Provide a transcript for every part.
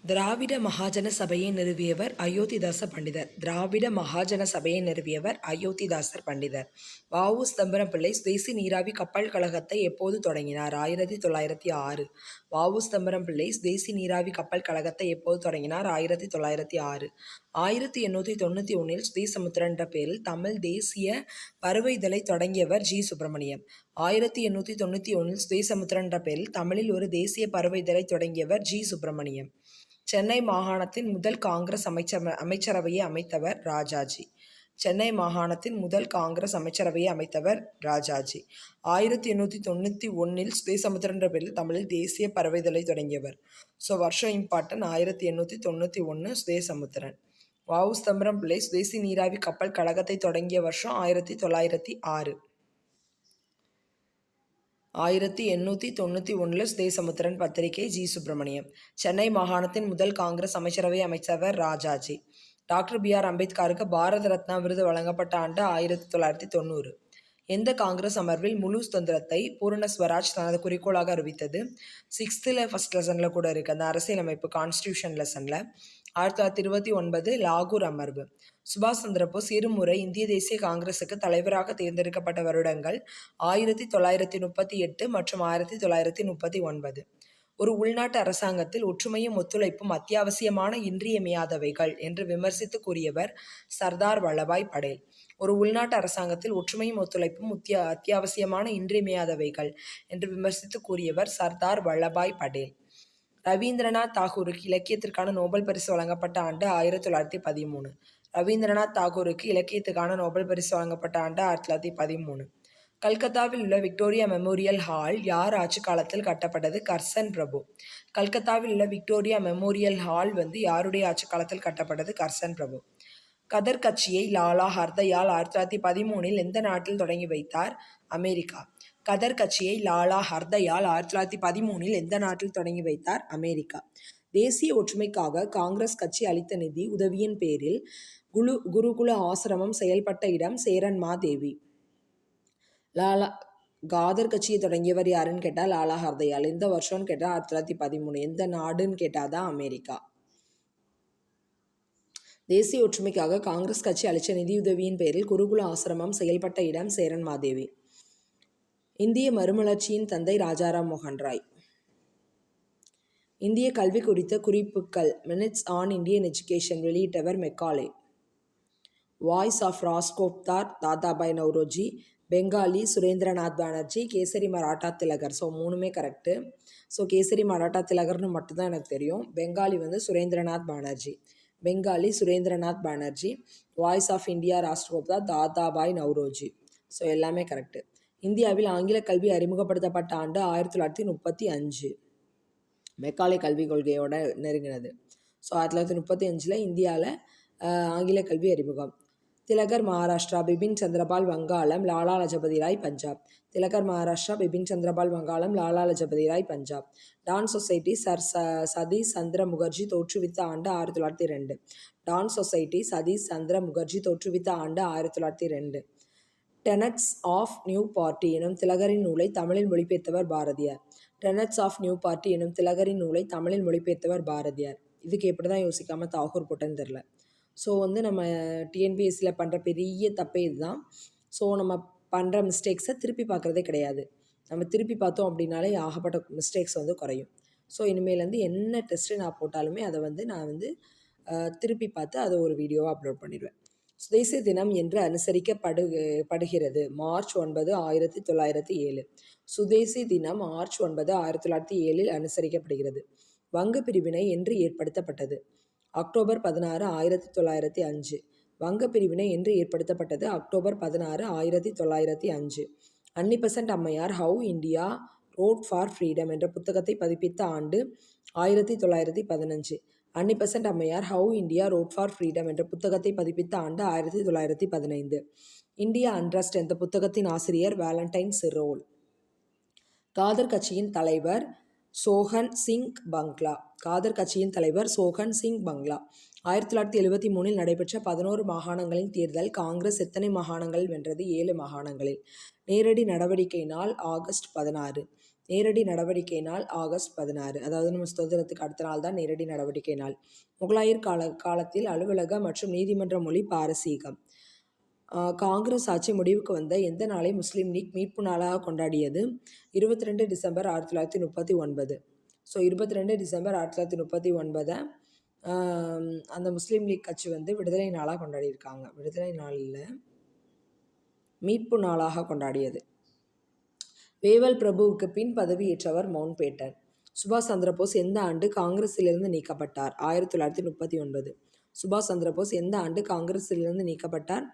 திராவிட மகாஜன சபையை நிறுவியவர் அயோத்திதாச பண்டிதர். திராவிட மகாஜன சபையை நிறுவியவர் அயோத்திதாசர் பண்டிதர். வ.உ. சிதம்பரம் பிள்ளை சுதேசி நீராவி கப்பல் கழகத்தை எப்போது தொடங்கினார்? 1906. வ.உ. சிதம்பரம் பிள்ளை சுதேசி நீராவி கப்பல் கழகத்தை எப்போது தொடங்கினார்? 1906. 1891 சுதேசமுத்திரன் என்ற பெயரில் தமிழ் தேசிய பருவ இதழை தொடங்கியவர் ஜி. சுப்பிரமணியம். 1891 சுதேசமுத்திரன் என்ற பெயரில் தமிழில் ஒரு தேசிய பருவ இதழை தொடங்கியவர் ஜி. சுப்பிரமணியம். சென்னை மாகாணத்தின் முதல் காங்கிரஸ் அமைச்சரவையை அமைத்தவர் ராஜாஜி. சென்னை மாகாணத்தின் முதல் காங்கிரஸ் அமைச்சரவையை அமைத்தவர் ராஜாஜி. 1891 சுதேசமுத்திரன் என்ற பெயரில் தமிழில் தேசிய பறவை இதழை தொடங்கியவர். ஸோ வருஷம் இம்பார்ட்டன். 1891 சுதேசமுத்திரன். வ.உ. சிதம்பரம் பிள்ளை சுதேசி நீராவி கப்பல் கழகத்தை தொடங்கிய வருஷம் 1806. 1891 சுதேசமுத்திரன் பத்திரிகை ஜி. சுப்பிரமணியம். சென்னை மாகாணத்தின் முதல் காங்கிரஸ் அமைச்சரவை அமைச்சவர் ராஜாஜி. Doctor B.R.. அம்பேத்கருக்கு பாரத ரத்னா விருது வழங்கப்பட்ட ஆண்டு 1990. எந்த காங்கிரஸ் அமர்வில் முழு சுதந்திரத்தை பூரண ஸ்வராஜ் தனது குறிக்கோளாக அறிவித்தது? 6th ஃபர்ஸ்ட் லெசனில் கூட இருக்குது, அந்த அரசியலமைப்பு கான்ஸ்டியூஷன் லெசனில். 1929 லாகூர் அமர்வு. சுபாஷ் சந்திரபோஸ் இருமுறை இந்திய தேசிய காங்கிரசுக்கு தலைவராக தேர்ந்தெடுக்கப்பட்ட வருடங்கள் 1938 மற்றும் 1939. ஒரு உள்நாட்டு அரசாங்கத்தில் ஒற்றுமையும் ஒத்துழைப்பும் அத்தியாவசியமான இன்றியமையாதவைகள் என்று விமர்சித்து கூறியவர் சர்தார் வல்லபாய் படேல். ஒரு உள்நாட்டு அரசாங்கத்தில் ஒற்றுமையும் ஒத்துழைப்பும் அத்தியாவசியமான இன்றியமையாதவைகள் என்று விமர்சித்து கூறியவர் சர்தார் வல்லபாய் படேல். ரவீந்திரநாத் தாகூருக்கு இலக்கியத்திற்கான நோபல் பரிசு வழங்கப்பட்ட ஆண்டு 1913. ரவீந்திரநாத் தாகூருக்கு இலக்கியத்துக்கான நோபல் பரிசு வழங்கப்பட்ட ஆண்டு 1913. கல்கத்தாவில் உள்ள விக்டோரியா மெமோரியல் ஹால் யார் ஆட்சி காலத்தில் கட்டப்பட்டது? கர்சன் பிரபு. கல்கத்தாவில் உள்ள விக்டோரியா மெமோரியல் ஹால் யாருடைய ஆட்சி காலத்தில் கட்டப்பட்டது? கர்சன் பிரபு. கதர் கட்சியை லாலா ஹர்தயால் 1913 எந்த நாட்டில் தொடங்கி வைத்தார்? அமெரிக்கா. கதர் கட்சியை லாலா ஹர்தயால் 1913 எந்த நாட்டில் தொடங்கி வைத்தார்? அமெரிக்கா. தேசிய ஒற்றுமைக்காக காங்கிரஸ் கட்சி அளித்த நிதி உதவியின் பேரில் குருகுல ஆசிரமம் செயல்பட்ட இடம் சேரன்மாதேவி. காதர் கட்சியை தொடங்கியவர் யாருன்னு கேட்டால் லாலா ஹர்தயால். எந்த வருஷம்னு கேட்டால் 1913. எந்த நாடுன்னு கேட்டாதான் அமெரிக்கா. தேசிய ஒற்றுமைக்காக காங்கிரஸ் கட்சி அளித்த நிதியுதவியின் பேரில் குருகுல ஆசிரமம் செயல்பட்ட இடம் சேரன்மாதேவி. இந்திய மறுமலர்ச்சியின் தந்தை ராஜாராம் மோகன் ராய். இந்திய கல்வி குறித்த குறிப்புகள் மினிட்ஸ் ஆன் இந்தியன் எஜுகேஷன் வெளியிட்டவர் Macaulay. Voice of Rastgoftar Dadabhai Naoroji. Bengalee Surendranath Banerjee. Kesari Maratha Tilak. So மூணுமே கரெக்டு. ஸோ கேசரி மராட்டா திலகர்னு மட்டும்தான் எனக்கு தெரியும். Bengalee Surendranath Banerjee. Bengalee Surendranath Banerjee. Voice of India Rastgoftar Dadabhai Naoroji. So எல்லாமே கரெக்டு. இந்தியாவில் ஆங்கில கல்வி அறிமுகப்படுத்தப்பட்ட ஆண்டு 1935. மெக்காலே கல்விக் கொள்கையோட நெருங்கினது. ஸோ 1935 இந்தியாவில் ஆங்கில கல்வி அறிமுகம். திலகர் மகாராஷ்டிரா. பிபின் சந்திரபால் வங்காளம். லாலா லஜபதி ராய் பஞ்சாப். திலகர் மகாராஷ்டிரா. பிபின் சந்திரபால் வங்காளம். லாலா லஜபதி ராய் பஞ்சாப். டான் சொசைட்டி சதீஷ் சந்திர முகர்ஜி தோற்றுவித்த ஆண்டு 1902. டான் சொசைட்டி சதீஷ் சந்திர முகர்ஜி தோற்றுவித்த ஆண்டு 1902. டெனட்ஸ் ஆஃப் நியூ பார்ட்டி எனும் திலகரின் நூலை தமிழில் மொழிபெயர்த்தவர் Bharathiyar. Tenets of new party எனும் திலகரின் நூலை தமிழில் மொழிபெயர்த்தவர் பாரதியார். இதுக்கு எப்படி தான் யோசிக்காமல் தாகூர் போட்டேன்னு தெரில. ஸோ நம்ம டிஎன்பிஎஸ்சியில் பண்ணுற பெரிய தப்பே இதுதான். ஸோ நம்ம பண்ணுற மிஸ்டேக்ஸை திருப்பி பார்க்குறதே கிடையாது. நம்ம திருப்பி பார்த்தோம் அப்படின்னாலே ஆகப்பட்ட மிஸ்டேக்ஸ் குறையும். ஸோ இனிமேலேருந்து என்ன டெஸ்ட்டு நான் போட்டாலுமே அதை நான் திருப்பி பார்த்து அதை ஒரு வீடியோவாக அப்லோட் பண்ணிடுவேன். சுதேசி தினம் என்று அனுசரிக்கப்படுகிறது. மார்ச் 9, 1907. சுதேசி தினம் மார்ச் 9, 1907 அனுசரிக்கப்படுகிறது. வங்க பிரிவினை என்று ஏற்படுத்தப்பட்டது. அக்டோபர் 16, 1905. வங்க பிரிவினை என்று ஏற்படுத்தப்பட்டது. October 16, 1905. Annie Besant Ammaiyar how India road for freedom என்ற புத்தகத்தை பதிப்பித்த ஆண்டு 1915. Annie Besant Ammaiyar how India road for freedom என்ற புத்தகத்தை பதிப்பித்த ஆண்டு 1915. இந்தியா அன்ட்ரஸ்ட் என்ற புத்தகத்தின் ஆசிரியர் வேலண்டைன் சிரோல். காதர் கட்சியின் தலைவர் சோஹன் சிங் பங்க்லா. காதர் கட்சியின் தலைவர் சோஹன் சிங் பங்க்லா. 1973 நடைபெற்ற 11 மாகாணங்களின் தேர்தல் காங்கிரஸ் எத்தனை மாகாணங்களில் வென்றது? 7 மாகாணங்களில். நேரடி நடவடிக்கை நாள் ஆகஸ்ட் 16. நேரடி நடவடிக்கை நாள் ஆகஸ்ட் 16. அதாவது நம்ம சுதந்திரத்துக்கு அடுத்த நாள் தான் நேரடி நடவடிக்கை நாள். முகலாயர் காலத்தில் அலுவலக மற்றும் நீதிமன்ற மொழி பாரசீகம். காங்கிரஸ் ஆட்சி முடிவுக்கு வந்த எந்த நாளை முஸ்லீம் லீக் மீட்பு நாளாக கொண்டாடியது? 22 டிசம்பர் 1939. ஸோ 22 டிசம்பர் 1939 அந்த முஸ்லீம் லீக் கட்சி விடுதலை நாளாக கொண்டாடியிருக்காங்க. விடுதலை நாளில் மீட்பு நாளாக கொண்டாடியது. வேவல் பிரபுவுக்கு பின் பதவியேற்றவர் மவுண்ட் பேட்டன். சுபாஷ் சந்திரபோஸ் எந்த ஆண்டு காங்கிரஸிலிருந்து நீக்கப்பட்டார்? 1939. சுபாஷ் சந்திரபோஸ் எந்த ஆண்டு காங்கிரஸிலிருந்து நீக்கப்பட்டார்?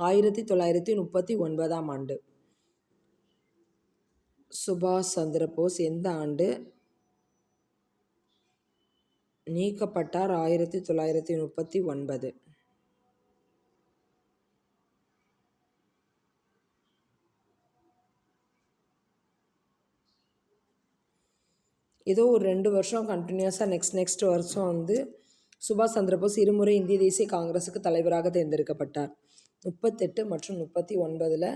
1939ஆம் ஆண்டு. சுபாஷ் சந்திரபோஸ் எந்த ஆண்டு நீக்கப்பட்டார்? 1939. ஏதோ ஒரு 2 வருஷம் கண்டினியூஸாக நெக்ஸ்ட் வருஷம் சுபாஷ் சந்திரபோஸ் இருமுறை இந்திய தேசிய காங்கிரஸுக்கு தலைவராக தேர்ந்தெடுக்கப்பட்டார். 38 மற்றும் 39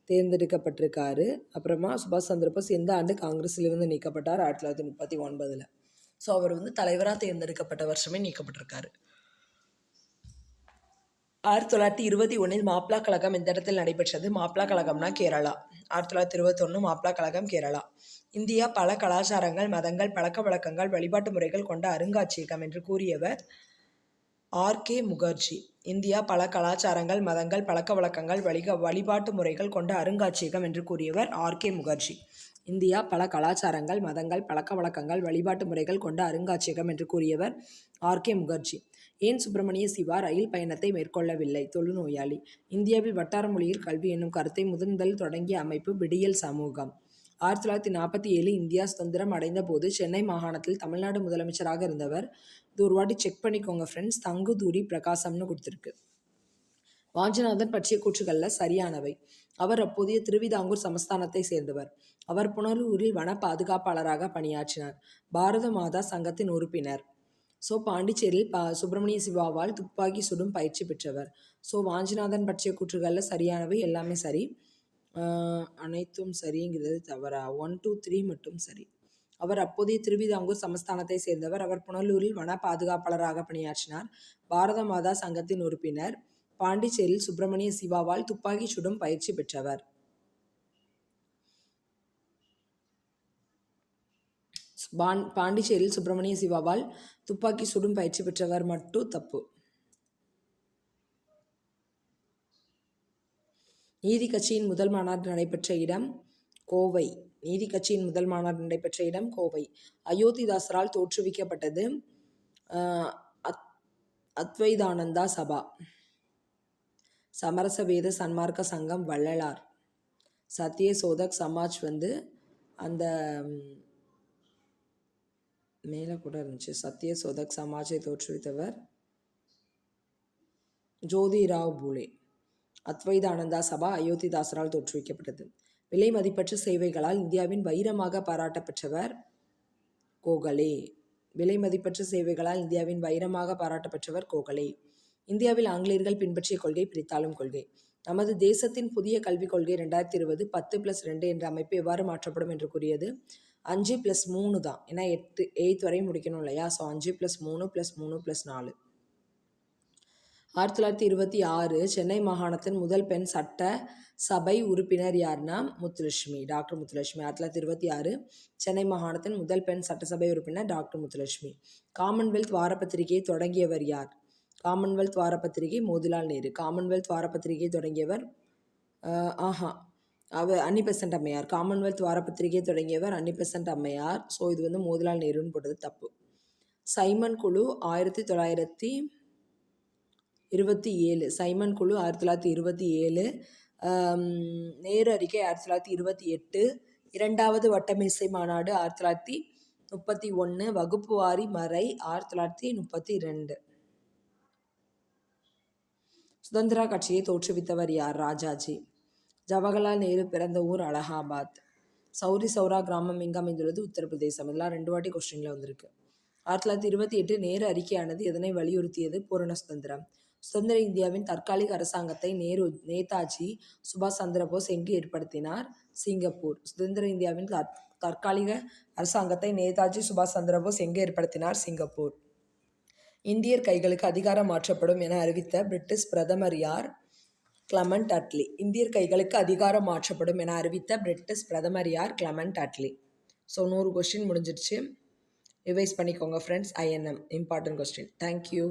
தேர்ந்தெடுக்கப்பட்டிருக்காரு. அப்புறமா சுபாஷ் சந்திரபோஸ் எந்த ஆண்டு காங்கிரஸிலிருந்து நீக்கப்பட்டார்? 1939. ஸோ அவர் தலைவராக தேர்ந்தெடுக்கப்பட்ட வருஷமே நீக்கப்பட்டிருக்காரு. 1921 மாப்ளா கழகம் எந்த இடத்தில் நடைபெற்றது? மாப்ளா கழகம்னா கேரளா. 1921 மாப்ளா கழகம் கேரளா. இந்தியா பல கலாச்சாரங்கள், மதங்கள், பழக்க வழக்கங்கள், வழிபாட்டு முறைகள் கொண்ட அருங்காட்சியகம் என்று கூறியவர் ஆர்.கே. முகர்ஜி. இந்தியா பல கலாச்சாரங்கள், மதங்கள், பழக்க வழக்கங்கள், வழிபாட்டு முறைகள் கொண்ட அருங்காட்சியகம் என்று கூறியவர் ஆர்.கே. முகர்ஜி. இந்தியா பல கலாச்சாரங்கள், மதங்கள், பழக்க வழக்கங்கள், வழிபாட்டு முறைகள் கொண்ட அருங்காட்சியகம் என்று கூறியவர் ஆர்.கே. முகர்ஜி. ஏன் சுப்பிரமணிய சிவா ரயில் பயணத்தை மேற்கொள்ளவில்லை? தொழுநோயாளி. இந்தியாவில் வட்டார மொழியில் கல்வி என்னும் கருத்தை முதன்முதல் தொடங்கிய அமைப்பு விடியல் சமூகம். 1947 இந்தியா சுதந்திரம் அடைந்த போது சென்னை மாகாணத்தில் தமிழ்நாடு முதலமைச்சராக இருந்தவர். இது ஒரு வாட்டி செக் பண்ணிக்கோங்க ஃப்ரெண்ட்ஸ். தங்குதூரி பிரகாசம்னு கொடுத்துருக்கு. வாஞ்சிநாதன் பற்றிய கூற்றுகளில் சரியானவை. அவர் அப்போதைய திருவிதாங்கூர் சமஸ்தானத்தை சேர்ந்தவர். அவர் புனலூரில் வன பாதுகாப்பாளராக பணியாற்றினார். பாரத மாதா சங்கத்தின் உறுப்பினர். ஸோ பாண்டிச்சேரியில் சுப்பிரமணிய சிவாவால் துப்பாக்கி சுடும் பயிற்சி பெற்றவர். ஸோ வாஞ்சிநாதன் பற்றிய கூற்றுகளில் சரியானவை எல்லாமே சரி. அனைத்தும் சரிங்கிறது தவறா? 1, 2, 3 மட்டும் சரி. அவர் அப்போதைய திருவிதாங்கூர் சமஸ்தானத்தை சேர்ந்தவர். அவர் புனலூரில் வன பாதுகாப்பாளராக பணியாற்றினார். பாரத மாதா சங்கத்தின் உறுப்பினர். பாண்டிச்சேரியில் சுப்பிரமணிய சிவாவால் துப்பாக்கி சுடும் பயிற்சி பெற்றவர். பாண்டிச்சேரியில் சுப்பிரமணிய சிவாவால் துப்பாக்கி சுடும் பயிற்சி பெற்றவர் மட்டும் தப்பு. நீதி கட்சியின் முதல் மாநாடு நடைபெற்ற இடம் கோவை. நீதி கட்சியின் முதல் மாநாடு நடைபெற்ற இடம் கோவை. அயோத்திதாசரால் தோற்றுவிக்கப்பட்டது அத்வைதானந்தா சபா. சமரச வேத சன்மார்க்க சங்கம் வள்ளலார். சத்திய சோதக் சமாஜ் அந்த மேலே கூட இருந்துச்சு. சத்திய சோதக் சமாஜை தோற்றுவித்தவர் ஜோதிராவ் பூலே. அத்வைதானந்தா சபா அயோத்திதாசரால் தோற்றுவிக்கப்பட்டது. விலை மதிப்பற்ற சேவைகளால் இந்தியாவின் வைரமாக பாராட்டப்பெற்றவர் கோகலே. விலை மதிப்பற்ற சேவைகளால் இந்தியாவின் வைரமாக பாராட்டப்பெற்றவர் கோகலே. இந்தியாவில் ஆங்கிலேயர்கள் பின்பற்றிய கொள்கை பிரித்தாளும் கொள்கை. நமது தேசத்தின் புதிய கல்விக் கொள்கை 2020 10+2 என்ற அமைப்பு எவ்வாறு மாற்றப்படும் என்று கூறியது? 5+3 தான். ஏன்னா 8th வரையும் முடிக்கணும் இல்லையா? ஸோ 5+3+3+4. 1926 சென்னை மாகாணத்தின் முதல் பெண் சட்ட சபை உறுப்பினர் யார்னா முத்துலட்சுமி, டாக்டர் முத்துலட்சுமி. 1926 சென்னை மாகாணத்தின் முதல் பெண் சட்டசபை உறுப்பினர் டாக்டர் முத்துலட்சுமி. காமன்வெல்த் வாரப்பத்திரிகையை தொடங்கியவர் யார்? காமன்வெல்த் வாரப்பத்திரிகை மோதிலால் நேரு. காமன்வெல்த் வாரப்பத்திரிகையை தொடங்கியவர் அன்னிபெசன்ட் அம்மையார். காமன்வெல்த் வாரப்பத்திரிகையை தொடங்கியவர் அன்னிபெசன்ட் அம்மையார். ஸோ இது மோதிலால் நேருன்னு போட்டது தப்பு. சைமன் குழு 1927. சைமன் குழு 1927. நேரு அறிக்கை 1928. இரண்டாவது வட்டமேசை மாநாடு 1931. வகுப்பு வாரி மறை 1932. சுதந்திரா கட்சியை தோற்றுவித்தவர் யார்? ராஜாஜி. ஜவஹர்லால் நேரு பிறந்த ஊர் அலகாபாத். சௌரி சௌரா கிராமம் எங்கு அமைந்துள்ளது? உத்தரப்பிரதேசம். இதெல்லாம் 2 வாட்டி கொஸ்டின்ல வந்திருக்கு. 1928 நேரு அறிக்கையானது எதனை வலியுறுத்தியது? பூரண சுதந்திரம். சுதந்திர இந்தியாவின் தற்காலிக அரசாங்கத்தை நேதாஜி சுபாஷ் சந்திரபோஸ் எங்கு ஏற்படுத்தினார்? சிங்கப்பூர். சுதந்திர இந்தியாவின் தற்காலிக அரசாங்கத்தை நேதாஜி சுபாஷ் சந்திரபோஸ் எங்கே ஏற்படுத்தினார்? சிங்கப்பூர். இந்தியர் கைகளுக்கு அதிகாரம் மாற்றப்படும் என அறிவித்த பிரிட்டிஷ் பிரதமர் யார்? கிளமெண்ட் அட்லி. இந்தியர் கைகளுக்கு அதிகாரம் மாற்றப்படும் என அறிவித்த பிரிட்டிஷ் பிரதமர் யார்? கிளமெண்ட் அட்லி. ஸோ 100 கொஸ்டின் முடிஞ்சிடுச்சு. ரிவைஸ் பண்ணிக்கோங்க friends. INM important question. Thank you.